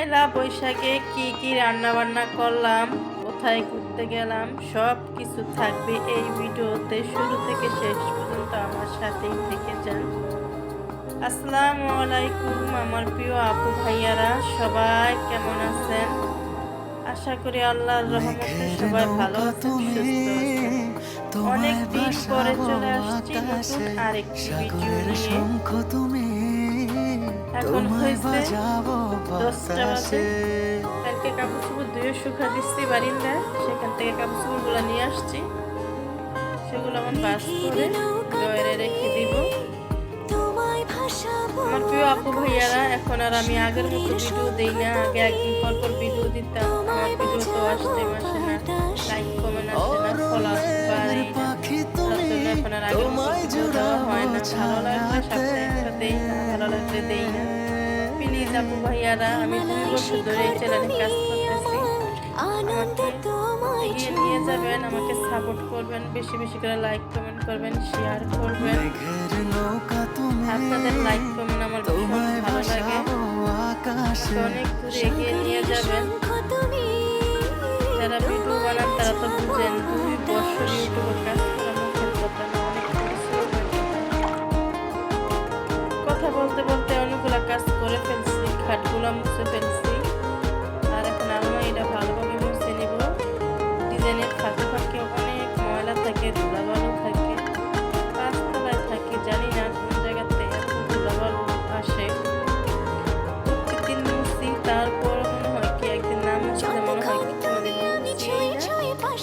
পয়লা বৈশাখে কি কি রান্না বান্না করলাম, কোথায় ঘুরতে গেলাম, সব কিছু থাকবে এই ভিডিওতে। শুরু থেকে শেষ পর্যন্ত আমার সাথেই থেকে যান। আসসালামু আলাইকুম আমার প্রিয় আপু ভাইয়ারা, সবাই কেমন আছেন? আশা করি আল্লাহর রহমতে সবাই ভালো আছেন, সুস্থ আছেন। অনেক দিন পরে চলে আসছি নতুন আরেকটি ভিডিও নিয়ে। এখন হয়েছে 10টা বাজে। কালকে কাপড় চোপড় ধুয়ে শুকা দিচ্ছি বারিন্দায়, সেখান থেকে কাপড় চোপড়গুলো নিয়ে আসছি। সেগুলো আমার বাস করে ডয়ারে রেখে দিব। আমার প্রিয় আপু ভাইয়ারা, এখন আর আমি আগের মতো ভিডিও দিই না। আগে একদিন পর পর ভিডিও দিতাম, আমার ভিডিও তো আসতে আসে না, লাইক কমেন্ট আসে না, ফলোয়ার বাড়ে না। তার জন্য এখন আর আগের মতো ভিডিও দেওয়া হয় না। ভালো লাগলে সাথে একটা দেই না, ভালো লাগলে দেই না। প্লিজ আপু ভাইয়ারা, আমি 2 বছর ধরে এই চ্যানেলে কাজ করতেছি, আমাকে এগিয়ে নিয়ে যাবেন, আমাকে সাপোর্ট করবেন, বেশি বেশি করে লাইক কমেন্ট করবেন, শেয়ার করবেন। আপনাদের লাইক কমেন্ট আমার ভীষণ ভালো লাগে, অনেক দূরে এগিয়ে নিয়ে যাবেন। যারা ভিডিও বানান তারা তো বুঝেন, 2 বছর ইউটিউবের কাজ করা মুখের কথা না, অনেক কথা বলতে বলতে অনেকগুলা কাজ করে ফেলছি, খাটগুলা মুছে ফেলছি। আর এখন আলমারিটা ভালোভাবে মুছে নিব। ডিজাইনের ফাঁকে ফাঁকে অনেক ময়লা থাকে, ধুলাবালু থাকে। 5 তলায় থাকি, জানি না কোন জায়গাতে এত ধুলাবালু আসে। প্রত্যেকদিন মুছি, তারপর মনে হয় কি একদিন না মুছলে মনে হয় কি কোনোদিন মুছিই না,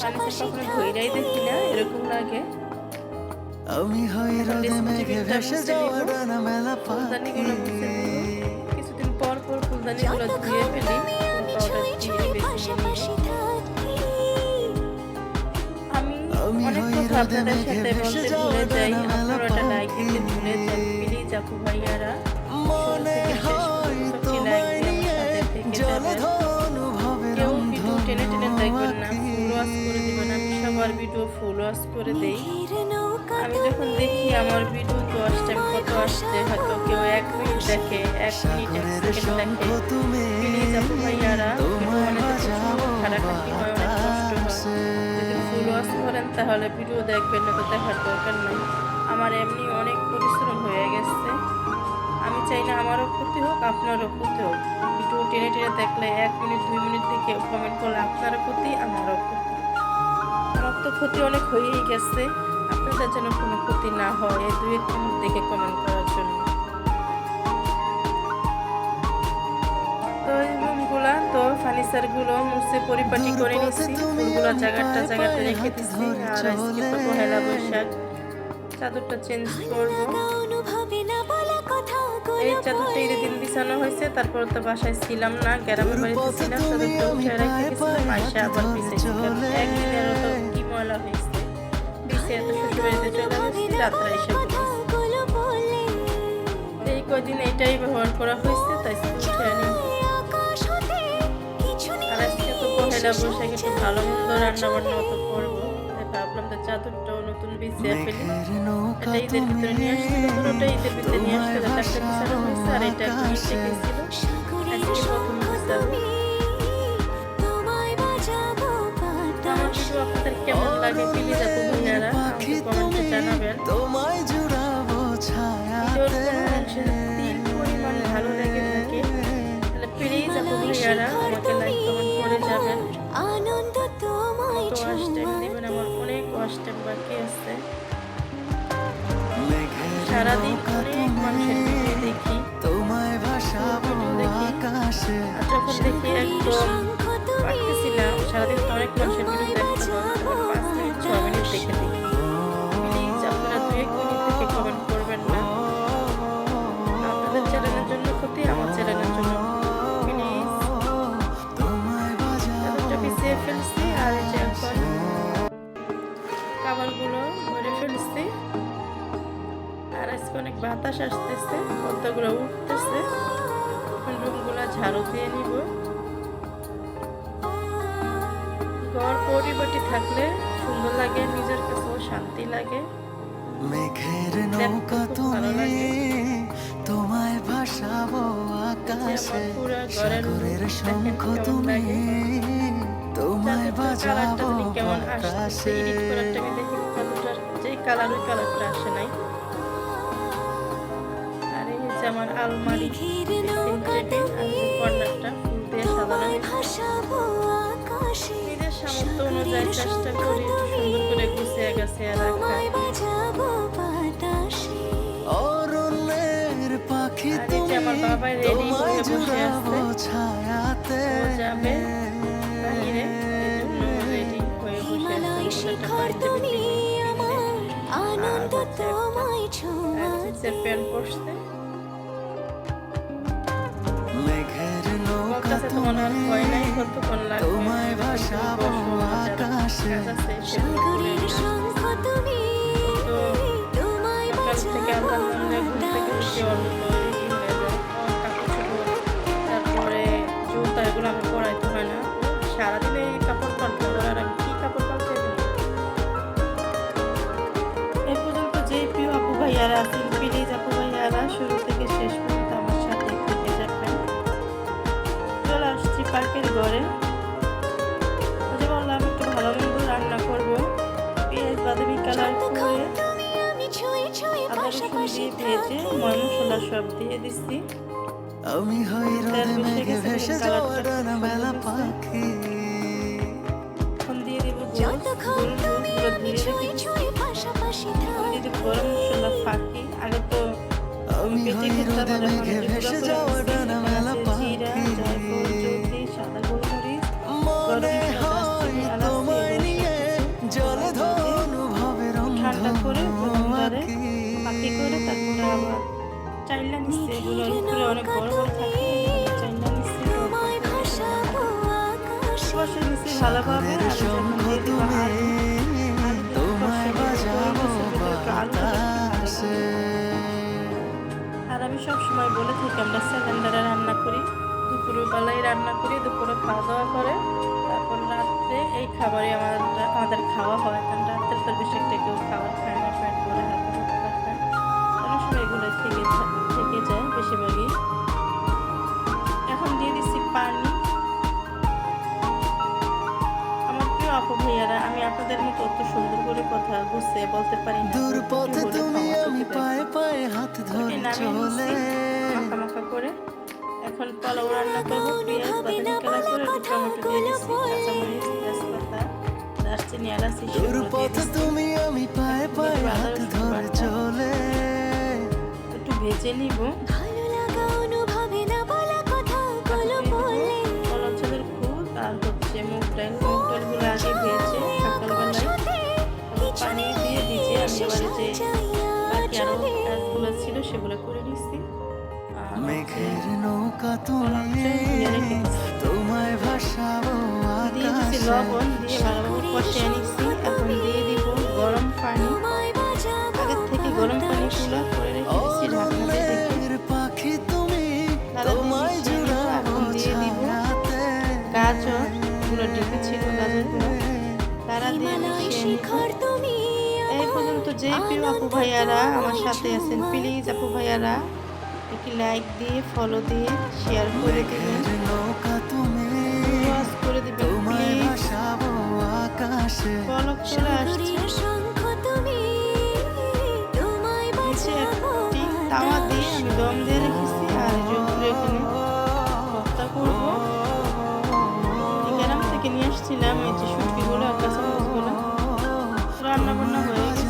পানিতে কখনো ধইরাই দেখি না, এরকম লাগে। আমি হই রোদে মেঘে ভেসে যাওয়া ডানা মেলা ফুলদানিগুলো মুছে নিব। কিছুদিন পর পর ফুলদানিগুলো ধুয়ে ফেলি, ফুল পাউডার দিয়ে বেছে নিয়ে। আমি অনেক কথা আপনাদের সাথে বলতে ভুলে যাই, আপনারা একটা লাইক দিতে ভুলে যান। প্লিজ আপু ভাইয়ারা, মনে হয় তোমায় নিয়ে কেউ ভিডিও টেনে টেনে দেখবেন না, ফুল ওয়াশ করে দিবেন। আমি সবার ভিডিও ফুল ওয়াশ করে দেই। আমি যখন দেখি আমার ভিডিও 10 টাইম কত আসছে, হয়তো কেউ 1 মিনিট দেখে, 1 মিনিট 1 সেকেন্ড দেখে। প্লিজ আপু ভাইয়ারা, খাটাখাটি হয়, অনেক কষ্ট হয়। যদি ফুল ওয়াশ করেন তাহলে ভিডিও দেখবেন, না তো দেখার দরকার নাই। আমার এমনি অনেক পরিশ্রম হয়ে গেছে, আমি চাই না আমারও ক্ষতি হোক, আপনারও ক্ষতি হোক। ভিডিও টেনে টেনে দেখলে 1 মিনিট 2 মিনিট দেখে কমেন্ট করলে আপনারও ক্ষতি, আমারও ক্ষতি। আমার তো ক্ষতি অনেক হয়েই গেছে, আপনাদের যেন কোনো ক্ষতি না হয়, এই 2-1 মিনিট দেখে কমেন্ট করার জন্য। তো এই রুমগুলা তো ফার্নিচারগুলো মুছে পরিপাটি করে নিচ্ছি, ফুলগুলো জায়গাটা রেখে দিচ্ছি। আর আজকে তো পহেলা বৈশাখ, চাদরটা চেঞ্জ করব। এই চাদরটা ঈদের দিন বিছানো হয়েছে, তারপর তো বাসায় ছিলাম না, গ্রামের বাড়িতে ছিলাম। চাদরটা উঠে রেখে গেছিলাম, আইসা আবার বিছাইছি। একদিনের তো কি ময়লা হয়েছে, বিছে এত শ্বশুর বাড়িতে চলে আসছি, রাত্রে এসে এই কদিন এইটাই ব্যবহার করা হয়েছে, তাই উঠে আনি। আর আজকে তো পহেলা বৈশাখ, একটু ভালো মন্দ রান্না বান্না তো করবো, তাই ভাবলাম তো চাদরটাও নতুন বিছিয়ে ফেলি। এটা ঈদের ভিতরে নিয়ে আসছিল, পুরোটা ঈদের ভিতরে নিয়ে আসছিল, একটা বিছানো হয়েছে আর এটা নিচে গেছিল। আজকে প্রথম বিছাবো। আমার ভিডিও আপনাদের কেমন লাগে প্লিজ আপু ভাইয়ারা আমাকে কমেন্টে জানাবেন। ভিডিওর কোনো অংশে যদি পরিমাণ ভালো লেগে থাকে তাহলে প্লিজ আপু ভাইয়ারা আমাকে লাইক কমেন্ট করে যাবেন। তো ওয়াশ টাইম দিবেন, আমার অনেক ওয়াশ টাইম বাকি আছে। সারাদিন অনেক মানুষের ভিডিও দেখি, আর যখন দেখি একদম পারতেছি না, সারাদিন তো অনেক মানুষের ভিডিও দেখতে হয়, 5 মিনিট 6 মিনিট দেখে দেখি। প্লিজ আপনারা 2-1 মিনিট দেখে কমেন্ট করবেন না, আপনাদের চ্যানেলের জন্য ক্ষতি, আমার চ্যানেলের জন্য। প্লিজ চাদরটা বিছিয়ে ফেলছি, আর এই যে এখন কাভারগুলো ভরে ফেলছি। আর আজকে অনেক বাতাস আসতেছে, পর্দাগুলো উঠতেছে। এখন রুমগুলো ঝাড়ু দিয়ে নিব। ঘর পরিপাটি থাকলে সুন্দর লাগে, নিজের কাছেও শান্তি লাগে, মেঘের দেখতে নৌকা খুব ভালো লাগে। তুমি তোমায় ভাসাবো আকাশে পুরো ঘরের সাগরের দেখেন শঙ্খ কেমন তুমি লাগে। তোমায় কালারটা বাজাবো জানি কেমন আসছে, আকাশে এডিট করারটা আমি দেখি কতটা যেই কালার ওই কালারটা আসে নাই। আর এই যে আমার আলমারি, ড্রেসিং টেবিল আর যে কর্নারটা ফুল দিয়ে সাজানো হয়েছে। নিজের সামর্থ্য অনুযায়ী চেষ্টা করি একটু সুন্দর করে গুছিয়ে গাছিয়ে রাখা। অরণ্যের পাখি আর এই যে আমার তুমি বাবা রেডি তোমায় হয়ে বসে জুড়াবো আছে, ছায়াতে ও যাবে বাইরে, এজন্য রেডি হয়ে বসে আছে। পাঞ্জাবি আর হচ্ছে জিন্সের প্যান্ট পরছে। মেঘের নৌকা বলতেছে তোমার আর ভয় নাই, কতক্ষণ লাগবে, তোমায় ভাসাবো আকাশে কাজ আছে সেগুলো করে তো সকাল থেকে আলহামদুলিল্লাহ ঘুম থেকে উঠে অল্প রেডি হয়ে যায়। কাপড় চোপড় তারপরে জুতা এগুলো আমার পরাইতে হয় না, সারাদিনে কাপড় পাল্টে আর আমি কি কাপড় পাল্টে দিই। এই পর্যন্ত যে প্রিয় আপু ভাইয়ারা আছেন প্লিজ আপু ভাইয়ারা শুরু থেকে শেষ পর্যন্ত আমার সাথে থেকে যাবেন। চলে আসছি পার্কের ঘরে। ওই যে বললাম একটু ভালো মন্দ রান্না করবো, পেঁয়াজ বাদামি কালার করে আদা রসুন দিয়ে ভেজে ময় মশলা সব দিয়ে দিচ্ছি। আমি হই রোদে মেঘে ভেসে যাওয়া ডানা মেলা পাখি এখন দিয়ে দেবো গোলমরিচগুলো ধুয়ে রেখেছি। দিয়ে দেবো গরম মশলা ফাঁকি। আগে তো আমি বেটে হই খেতাম, রোদে এখন মেঘে যে ভেসে গুঁড়া যাওয়া করে ডানা নিচ্ছি। মেলা এখানে আছে পাখি জিরা, জায়ফল, জলদি, সাদা গোলমরিচ, মনে হয় তোমায় নিয়ে জলে অনুভবের ঠান্ডা করে ব্লেন্ডারে আঁকি পাকি করে তারপরে আবার চাইলা নিচ্ছে। এগুলোর উপরে অনেক বড় বড় থাকে, চাইলা নিচ্ছে বসে নিচ্ছি ভালোভাবে। আর যখন দিয়ে দিব আলু, তোমায় বাজাবো বাতাসে আর আমি সবসময় বলে থাকি আমরা সিলিন্ডারে রান্না করি, দুপুরের বেলায় রান্না করি, দুপুরে খাওয়া দাওয়া করে তারপর রাত্রে এই খাবারই আমাদের খাওয়া হয়। কারণ রাত্রে তো বেশি একটা কেউ খাবার খায় না, পেট ভরে হালকা পাতলা খায়, অনেক সময় এগুলো থেকে যায় বেশিরভাগই। এখন দিয়ে দিচ্ছি পানি। আমার প্রিয় আপু ভাইয়ারা, আমি আপনাদের মতো অত সুন্দর করে কথা গুছিয়ে বলতে পারি না, দূর একটু পথে হলে তুমি ক্ষমা আমি চোখে পায়ে পায়ে হাত ধরে চলে মাখা মাখা করে। এখন পোলাও রান্না করবো, পেঁয়াজ বাদামি কালার করে একটু টমেটো দিয়ে দিচ্ছি, কাঁচামরিচ, তেজপাতা, দারচিনি, এলাচি দূর সেগুলো দিয়ে পথে দিচ্ছি। তুমি আমি পায়ে পায়ে হাত ধরে চলে একটু ভেজে নিব। কলার চালের ফুল আর হচ্ছে মুগ ডালগুলো আগে ভেজে সকালবেলায় পানি দিয়ে ভিজে আমি এবারে যে বাকি আরো কাজগুলো ছিল সেগুলো করে নিচ্ছি। আর মেঘের নৌকা তুমি তোমায় ভাসাবো দিয়ে দিচ্ছি আকাশে লবণ দিয়ে ভালোভাবে কষিয়ে নিচ্ছি। এখন দিয়ে দিব গরম পানি, আগের থেকে গরম পানিগুলো করে রেখে দিচ্ছি ঢাকনা দিয়ে ঢেকে। অরণ্যের পাখি তুমি তোমায় জুড়াবো এখন দিয়ে দিব ছায়াতে গাজর, গুলো ডিপে ছিল গাজরগুলো তারা দিয়ে মিশিয়ে নিব। এই পর্যন্ত যে প্রিয় আপু ভাইয়ারা আমার সাথে আছেন প্লিজ আপু ভাইয়ারা একটি লাইক দিয়ে ফলো দিয়ে শেয়ার করে দিবেন, মেঘের নৌকা তুমি ওয়াচ করে দিবেন তোমায় প্লিজ। ভাসাবো আকাশে পলক চলে আসছে, নিচে একটি তাওয়া দিয়ে আমি দম দিয়ে রেখেছি। আর যেগুলো এখানে ভর্তা করবো, গ্রাম থেকে নিয়ে আসছিলাম এই যে শুটকিগুলো আর কাঁচামরিচগুলো, রান্না বান্না হয়ে গেছে,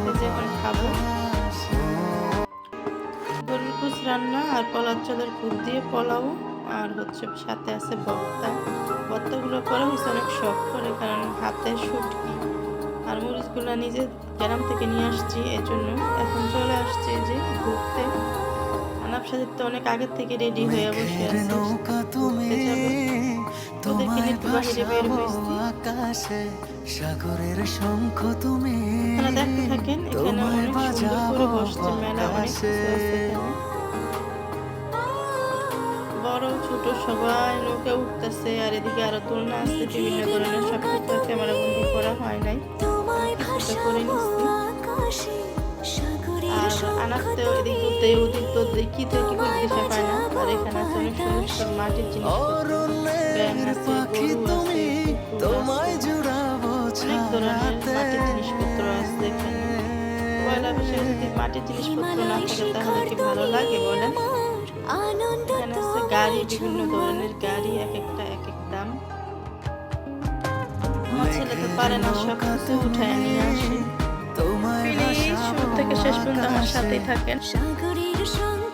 এই যে এখন খাবো। গরুর কুচ রান্না আর পলার চালের কুচ দিয়ে পোলাও, আর হচ্ছে সাথে আছে ভর্তাগুলো করা হয়েছে অনেক শখ করে, কারণ হাতে শুটকি আর মরিচগুলো নিজে গ্রাম থেকে নিয়ে আসছি এই জন্য। এখন চলে আসছে যে ঘুরতে, আনাপ সাথে তো অনেক আগের থেকে রেডি হয়ে বসে মেঘের আছে, নৌকা তুমি ঘুরতে যাবে। ওদেরকে নিয়ে তোমায় একটু বাহিরে বের ভাসাবো হয়েছি। আকাশে সাগরের শঙ্খ তুমি এখানে দেখতে থাকেন, এখানে তোমায় অনেক সুন্দর করে বাজাবো বসছে মেলা, অনেক কিছু বাতাসে আছে এখানে। বড় ছোট সবাই নৌকা উঠতেছে, আর এদিকে আরো দোলনা আছে বিভিন্ন ধরনের, সব কিছু ক্যামেরা বন্দি করা হয় নাই, কিছুটা করে নিচ্ছি। আর আনাতেও এদিক দুধ দেয় ওদিক দুধ দেয় কি থেকে কি করে দিশা পায় না। আর এখানে আছে অনেক সুন্দর সুন্দর মাটির জিনিসপত্র, ব্যাঙ আছে, গরু আছে, কুকুর আছে, অনেক ধরনের মাটির জিনিসপত্র আছে এখানে। পয়লা বৈশাখে যদি মাটির জিনিসপত্র না থাকে তাহলে কি ভালো লাগে বলেন। এখানে আছে গাড়ি, বিভিন্ন ধরনের গাড়ি, এক একটা এক এক দাম। আমার ছেলে তো পারে না, সব কিছু উঠায় নিয়ে আসে। প্লিজ শুরু থেকে শেষ পর্যন্ত আমার সাথেই থাকেন। সাগরের সঙ্গে